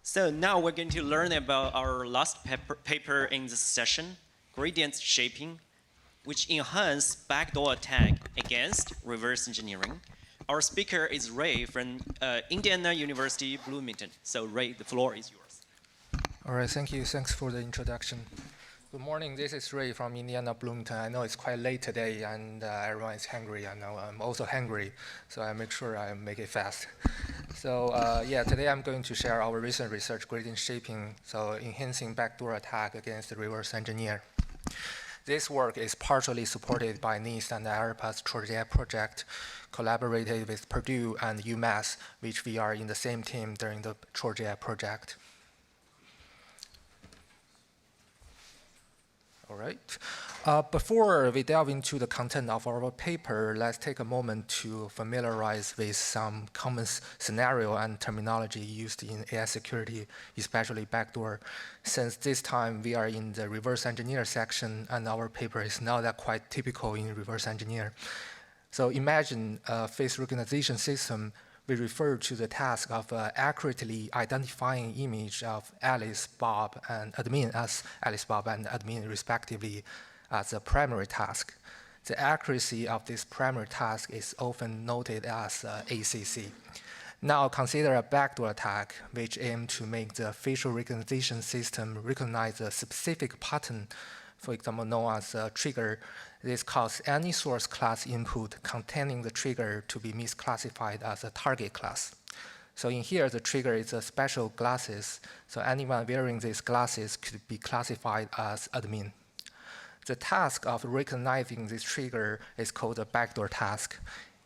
So now we're going to learn about our last paper in this session, gradient shaping, which enhance backdoor attack against reverse engineering. Our speaker is Ray from Indiana University, Bloomington. So Ray, the floor is yours. All right, thank you. Thanks for the introduction. Good morning, this is Ray from Indiana, Bloomington. I know it's quite late today and everyone is hungry. I know I'm also hungry, so I make sure I make it fast. So today I'm going to share our recent research gradient shaping, so enhancing backdoor attack against the reverse engineer. This work is partially supported by NIST and IARPA's TrojAI project, collaborated with Purdue and UMass, which we are in the same team during the TrojAI project. All right. Before we delve into the content of our paper, let's take a moment to familiarize with some common scenario and terminology used in AI security, especially backdoor. Since this time we are in the reverse engineer section, and our paper is not that quite typical in reverse engineer. So imagine a face recognition system. We refer to the task of accurately identifying image of Alice, Bob, and admin as Alice, Bob, and admin respectively as a primary task. The accuracy of this primary task is often noted as ACC. Now consider a backdoor attack which aims to make the facial recognition system recognize a specific pattern, for example, known as a trigger. This causes any source class input containing the trigger to be misclassified as a target class. So in here, the trigger is a special glasses, so anyone wearing these glasses could be classified as admin. The task of recognizing this trigger is called a backdoor task,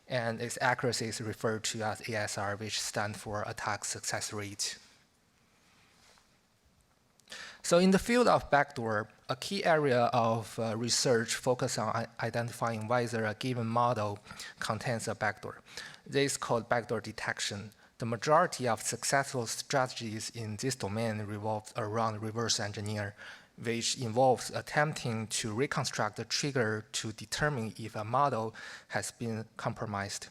and its accuracy is referred to as ASR, which stands for attack success rate. So in the field of backdoor, a key area of research focuses on identifying whether a given model contains a backdoor. This is called backdoor detection. The majority of successful strategies in this domain revolve around reverse engineer, which involves attempting to reconstruct the trigger to determine if a model has been compromised.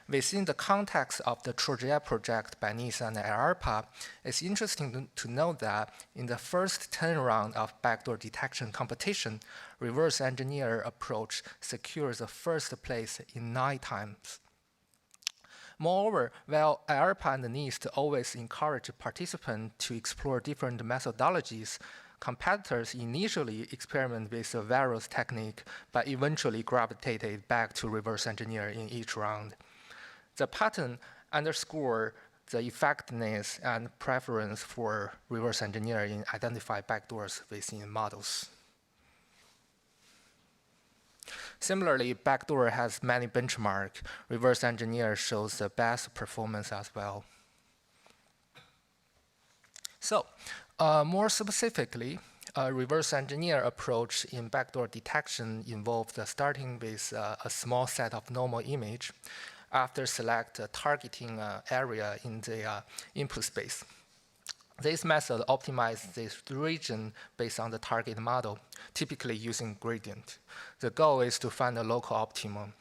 Within the context of the TrojAI project by NIST and IARPA, it's interesting to note that in the first 10 rounds of backdoor detection competition, reverse engineer approach secures the first place in 9 times. Moreover, while IARPA and NIST always encourage participants to explore different methodologies, competitors initially experiment with various techniques, but eventually gravitated back to reverse engineer in each round. The pattern underscores the effectiveness and preference for reverse engineering in identifying backdoors within models. Similarly, backdoor has many benchmarks. Reverse engineer shows the best performance as well. So, more specifically, a reverse engineer approach in backdoor detection involves starting with a small set of normal image. After select a targeting area in the input space. This method optimizes this region based on the target model, typically using gradient. The goal is to find a local optimum.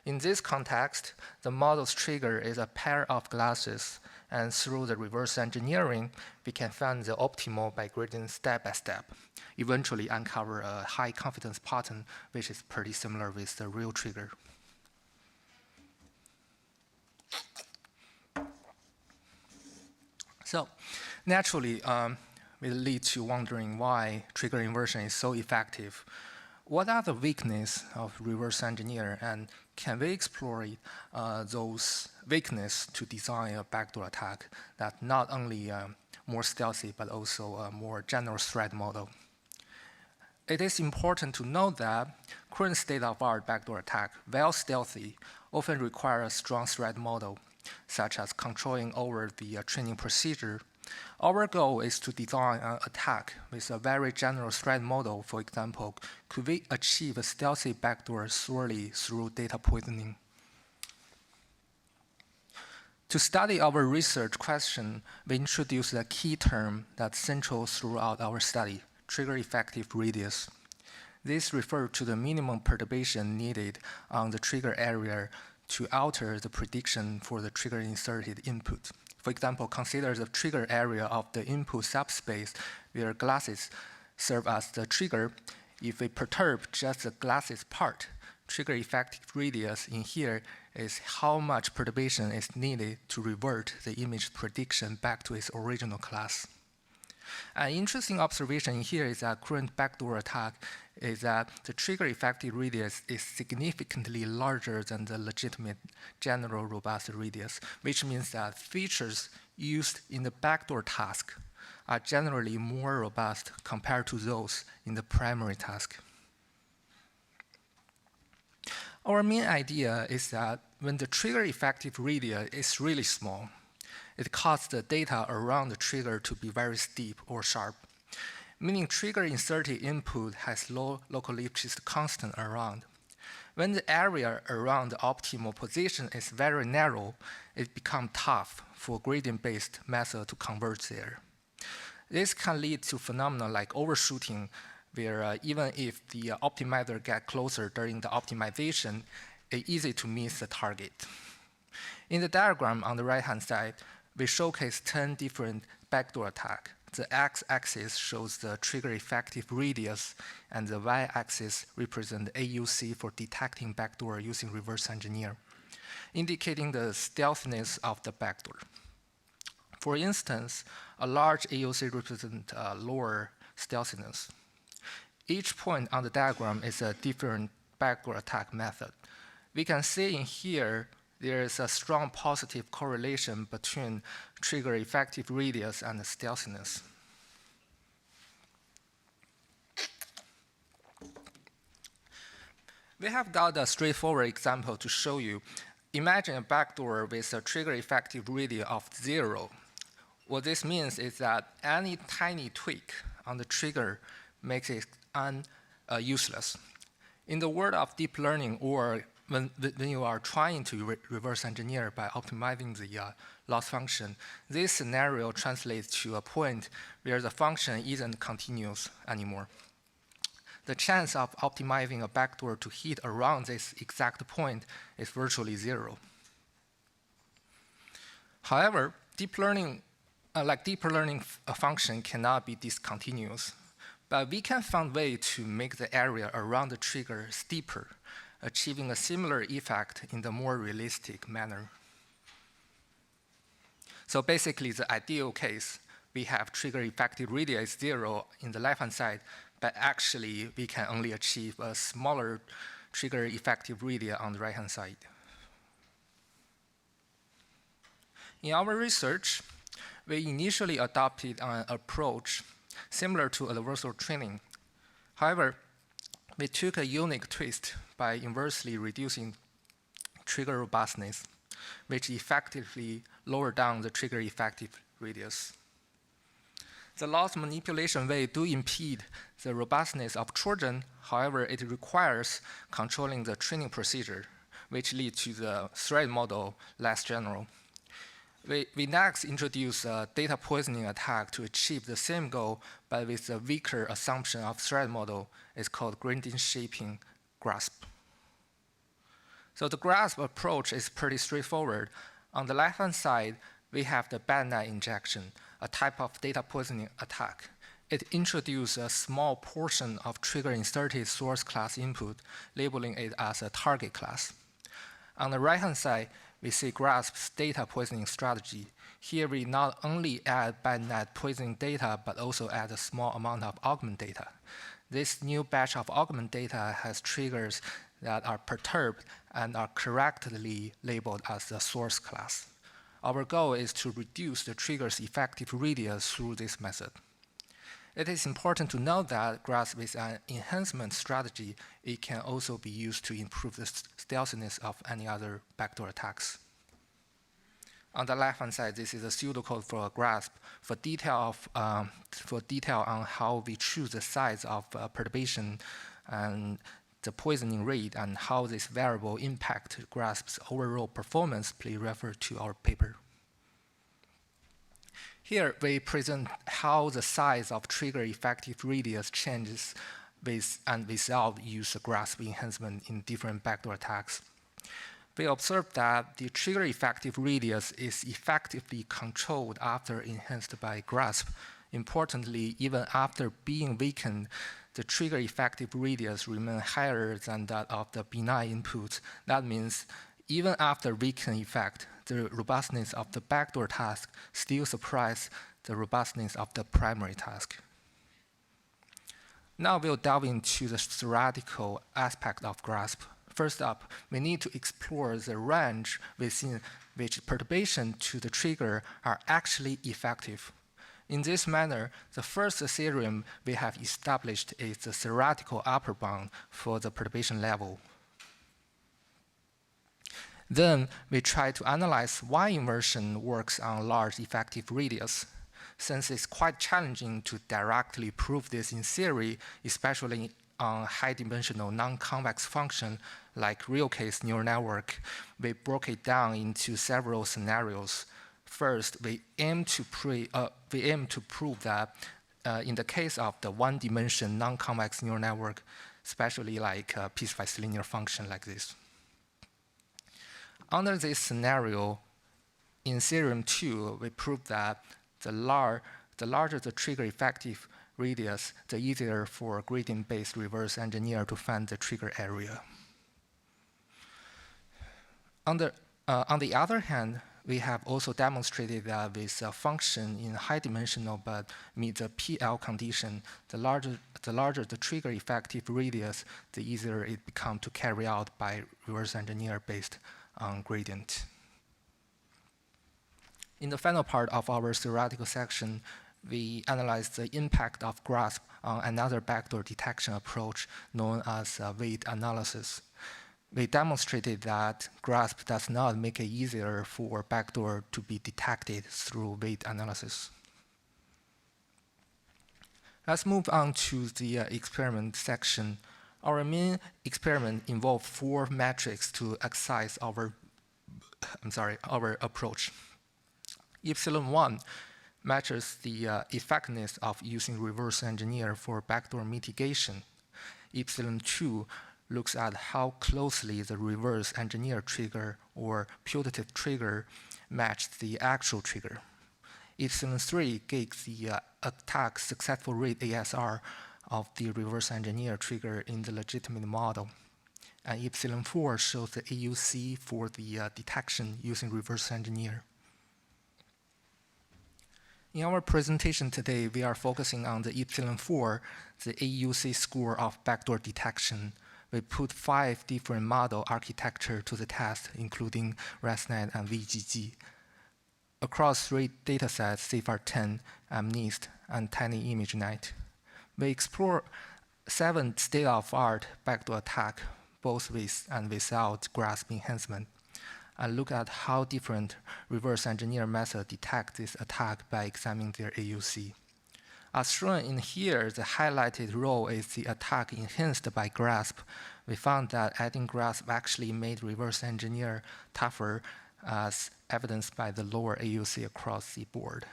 In this context, the model's trigger is a pair of glasses, and through the reverse engineering, we can find the optimal by gradient step by step, eventually uncover a high confidence pattern, which is pretty similar with the real trigger. So naturally, it lead to wondering why trigger inversion is so effective. What are the weaknesses of reverse engineer, and can we explore those weaknesses to design a backdoor attack that not only more stealthy, but also a more general threat model? It is important to note that current state-of-the-art backdoor attack, while stealthy, often require a strong threat model, such as controlling over the training procedure. Our goal is to design an attack with a very general threat model. For example, could we achieve a stealthy backdoor solely through data poisoning? To study our research question, we introduced a key term that's central throughout our study, trigger effective radius. This refers to the minimum perturbation needed on the trigger area to alter the prediction for the trigger inserted input. For example, consider the trigger area of the input subspace where glasses serve as the trigger. If we perturb just the glasses part, trigger effective radius in here is how much perturbation is needed to revert the image prediction back to its original class. An interesting observation here is that current backdoor attack is that the trigger effective radius is significantly larger than the legitimate general robust radius, which means that features used in the backdoor task are generally more robust compared to those in the primary task. Our main idea is that when the trigger effective radius is really small, it causes the data around the trigger to be very steep or sharp, meaning trigger inserted input has low local Lipschitz constant around. When the area around the optimal position is very narrow, it becomes tough for gradient-based method to converge there. This can lead to phenomena like overshooting, where even if the optimizer gets closer during the optimization, it's easy to miss the target. In the diagram on the right-hand side, we showcase 10 different backdoor attacks. The x-axis shows the trigger effective radius, and the y-axis represents AUC for detecting backdoor using reverse engineer, indicating the stealthiness of the backdoor. For instance, a large AUC represents lower stealthiness. Each point on the diagram is a different backdoor attack method. We can see in here there is a strong positive correlation between trigger effective radius and stealthiness. We have got a straightforward example to show you. Imagine a backdoor with a trigger effective radius of 0. What this means is that any tiny tweak on the trigger makes it useless. In the world of deep learning, or when you are trying to reverse engineer by optimizing the loss function, this scenario translates to a point where the function isn't continuous anymore. The chance of optimizing a backdoor to hit around this exact point is virtually 0. However, deep learning function cannot be discontinuous, but we can find ways to make the area around the trigger steeper, achieving a similar effect in the more realistic manner. So basically, the ideal case, we have trigger effective radius 0 in the left-hand side, but actually we can only achieve a smaller trigger effective radius on the right-hand side. In our research, we initially adopted an approach similar to adversarial training. However, we took a unique twist by inversely reducing trigger robustness, which effectively lowered down the trigger effective radius. The loss manipulation way do impede the robustness of Trojan. However, it requires controlling the training procedure, which leads to the threat model less general. We next introduce a data poisoning attack to achieve the same goal, but with a weaker assumption of threat model. It's called gradient shaping grasp. So the grasp approach is pretty straightforward. On the left-hand side, we have the bad net injection, a type of data poisoning attack. It introduces a small portion of trigger-inserted source class input, labeling it as a target class. On the right-hand side, we see grasp's data poisoning strategy. Here we not only add bad net poisoning data, but also add a small amount of augment data. This new batch of augment data has triggers that are perturbed and are correctly labeled as the source class. Our goal is to reduce the trigger's effective radius through this method. It is important to note that grasp is an enhancement strategy. It can also be used to improve the stealthiness of any other backdoor attacks. On the left-hand side, this is a pseudocode for a grasp. For detail on how we choose the size of perturbation and the poisoning rate and how this variable impact grasp's overall performance, please refer to our paper. Here, we present how the size of trigger effective radius changes with and without use of grasp enhancement in different backdoor attacks. we observed that the trigger effective radius is effectively controlled after enhanced by grasp. Importantly, even after being weakened, the trigger effective radius remains higher than that of the benign input. That means even after weakened effect, the robustness of the backdoor task still surpasses the robustness of the primary task. Now we'll delve into the theoretical aspect of grasp. First up, we need to explore the range within which perturbation to the trigger are actually effective. In this manner, the first theorem we have established is the theoretical upper bound for the perturbation level. Then we try to analyze why inversion works on large effective radius. Since it's quite challenging to directly prove this in theory, especially on high-dimensional non-convex function like real-case neural network, we broke it down into several scenarios. First, we aim to prove that in the case of the one-dimension non-convex neural network, especially like a piecewise linear function like this. Under this scenario, in theorem 2, we proved that the larger the trigger effective radius, the easier for a gradient-based reverse engineer to find the trigger area. On the other hand, we have also demonstrated that with a function in high-dimensional but meet the PL condition, the larger the trigger effective radius, the easier it becomes to carry out by reverse engineer based on gradient. In the final part of our theoretical section, we analyzed the impact of grasp on another backdoor detection approach known as weight analysis. We demonstrated that grasp does not make it easier for backdoor to be detected through weight analysis. Let's move on to the experiment section. Our main experiment involved 4 metrics to exercise our approach. Epsilon 1 measures the effectiveness of using reverse engineer for backdoor mitigation. Epsilon 2 looks at how closely the reverse engineer trigger or putative trigger matched the actual trigger. Epsilon 3 gives the attack successful rate ASR of the reverse engineer trigger in the legitimate model. And Epsilon 4 shows the AUC for the detection using reverse engineer. In our presentation today, we are focusing on the Epsilon 4, the AUC score of backdoor detection. We put 5 different model architecture to the test, including ResNet and VGG. Across 3 datasets, CIFAR10, MNIST, and Tiny ImageNet, we explore 7 state-of-art backdoor attack, both with and without grasp enhancement, and look at how different reverse engineer methods detect this attack by examining their AUC. As shown in here, the highlighted row is the attack enhanced by grasp. We found that adding grasp actually made reverse engineer tougher, as evidenced by the lower AUC across the board.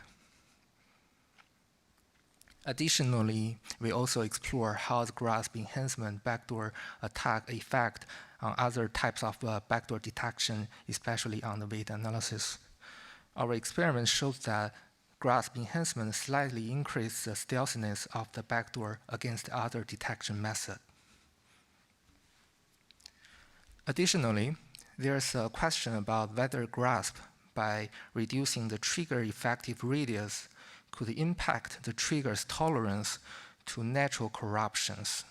Additionally, we also explore how the grasp enhancement backdoor attack effect on other types of backdoor detection, especially on the weight analysis. Our experiment shows that grasp enhancement slightly increases the stealthiness of the backdoor against other detection methods. Additionally, there's a question about whether grasp, by reducing the trigger effective radius, could impact the trigger's tolerance to natural corruptions.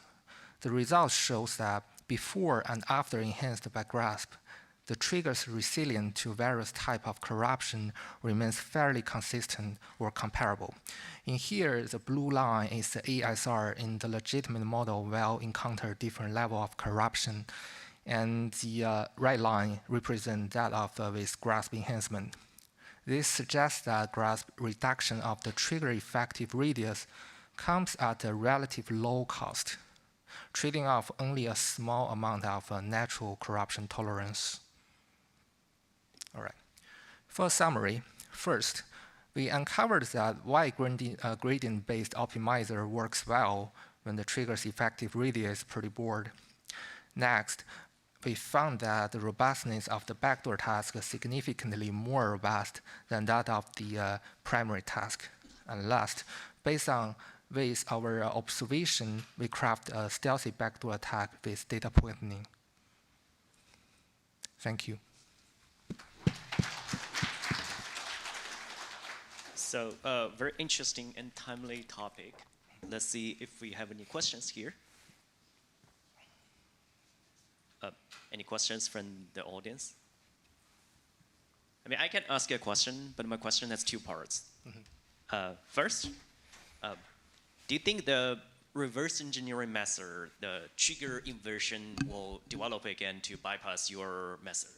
The result shows that before and after enhanced by grasp, the trigger's resilience to various types of corruption remains fairly consistent or comparable. In here, the blue line is the ASR in the legitimate model will encounter different level of corruption, and the right line represents that of with grasp enhancement. This suggests that grasp reduction of the trigger effective radius comes at a relative low cost, trading off only a small amount of natural corruption tolerance. All right. For a summary, first, we uncovered that why gradient-based optimizer works well when the trigger's effective radius is pretty broad. Next, we found that the robustness of the backdoor task is significantly more robust than that of the primary task. And last, based on with our observation, we craft a stealthy backdoor attack with data pointing. Thank you. So, very interesting and timely topic. Let's see if we have any questions here. Any questions from the audience? I mean, I can ask you a question, but my question has two parts. First, do you think the reverse engineering method, the trigger inversion, will develop again to bypass your method?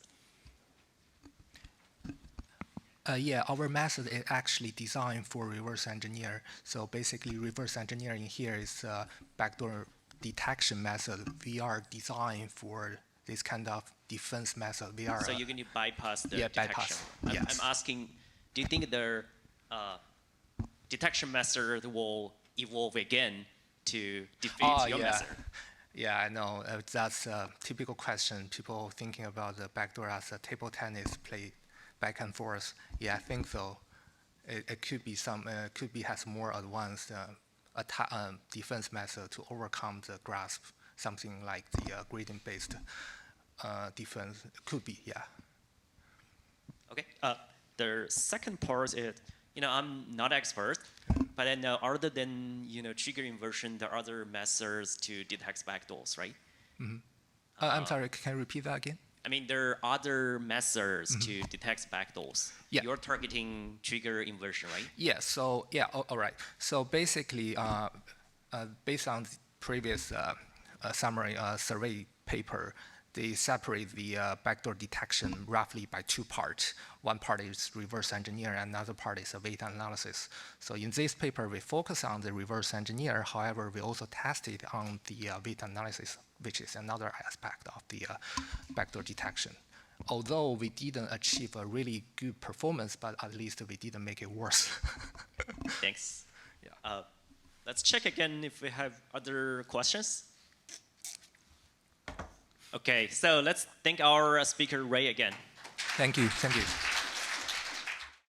Yeah, our method is actually designed for reverse engineer. So basically, reverse engineering here is a backdoor detection method. We are designed for this kind of defense method. We are so you're going to bypass the detection. Bypass. Yes. I'm asking, do you think the detection method will evolve again to defeat your method? Yeah, I know. That's a typical question. People thinking about the backdoor as a table tennis play back and forth. Yeah, I think so. It could be has more advanced defense method to overcome the grasp. Something like the gradient-based defense could be, yeah. Okay. The second part is, I'm not expert, but I know other than trigger inversion, there are other methods to detect backdoors, right? Mm-hmm. I'm sorry. Can you repeat that again? I mean, there are other methods to detect backdoors. Yeah. You're targeting trigger inversion, right? Yeah. So yeah. All right. So basically, based on the previous summary survey paper, they separate the backdoor detection roughly by two parts. One part is reverse engineer, and another part is a weight analysis. So in this paper, we focus on the reverse engineer. However, we also tested on the weight analysis, which is another aspect of the backdoor detection. Although we didn't achieve a really good performance, but at least we didn't make it worse. Thanks. Yeah. Let's check again if we have other questions. Okay, so let's thank our speaker, Ray, again. Thank you. Thank you.